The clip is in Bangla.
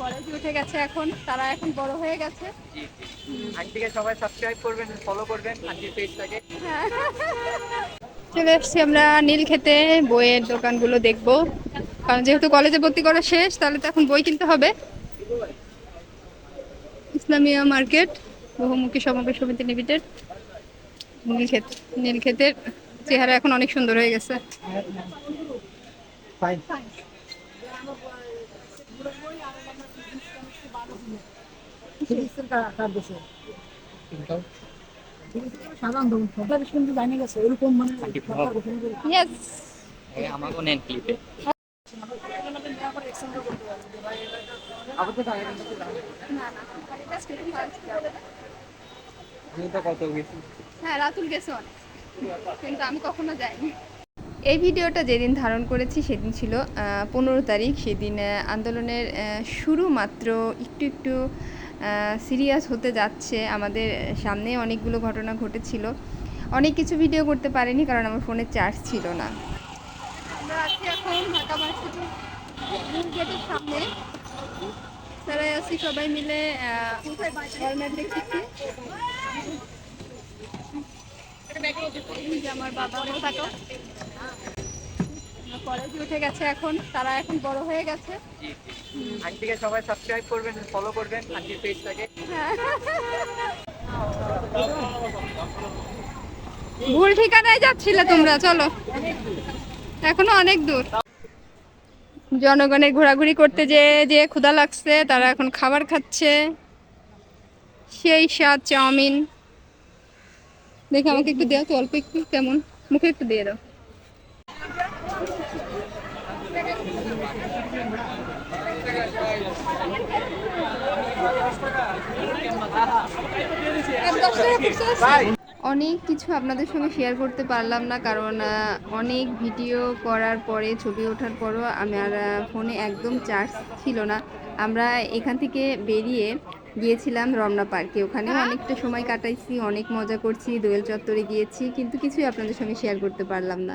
কলেজে উঠে গেছে, এখন তারা এখন বড় হয়ে গেছে। জি জি, আন্টিকে সবাই সাবস্ক্রাইব করবেন, ফলো করবেন আন্টির পেজটাকে। হ্যাঁ। চলে এসছি আমরা নীলক্ষেতে, বইয়ের দোকানগুলো দেখবো, কারণ যেহেতু কলেজে ভর্তি করা শেষ তাহলে তো এখন বই কিনতে হবে। ইসলামিয়া মার্কেট, বহুমুখী সমাবেশ সমিতি লিমিটেড, নীলক্ষেত। নীলক্ষেতের চেহারা এখন অনেক সুন্দর হয়ে গেছে। Yes. আমাকেও নেন ক্লিপে। কত গেছি? হ্যাঁ, রাতুল গেছে অনেক, কিন্তু আমি কখনো যাইনি। এই ভিডিওটা যেদিন ধারণ করেছি সেদিন ছিল 15 তারিখ। সেদিন আন্দোলনের শুরু মাত্র একটু একটু সিরিয়াস হতে যাচ্ছে। আমাদের সামনে অনেকগুলো ঘটনা ঘটেছিল, অনেক কিছু ভিডিও করতে পারিনি কারণ আমার ফোনে চার্জ ছিল না। আমরা আছি এখন ঢাকা ভার্সিটির গেটের সামনে, স্যারাই আছি সবাই মিলে হেলমেট দেখতেছি। আমার বাবা থাকো কলেজে উঠে গেছে, এখন তারা এখন বড় হয়ে গেছে। জি জি, আন্টিকে সবাই সাবস্ক্রাইব করবেন, ফলো করবেন আন্টির পেজটাকে। ভুল ঠিকানায় যাচ্ছিলে তোমরা, চলো, এখনো অনেক দূর। জনগণের ঘোরাঘুরি করতে যে যে ক্ষুধা লাগছে, তারা এখন খাবার খাচ্ছে। সেই স্বাদ চাউমিন। দেখে আমাকে একটু দেও তো, অল্প একটু, কেমন মুখে একটু দিয়ে দাও। অনেক কিছু আপনাদের সঙ্গে শেয়ার করতে পারলাম না, কারণ অনেক ভিডিও করার পরে, ছবি ওঠার পরও আমার ফোনে একদম চার্জ ছিল না। আমরা এখান থেকে বেরিয়ে গিয়েছিলাম রমনা পার্কে, ওখানেও অনেকটা সময় কাটাইছি, অনেক মজা করছি, দোয়েল চত্বরে গিয়েছি, কিন্তু কিছুই আপনাদের সঙ্গে শেয়ার করতে পারলাম না।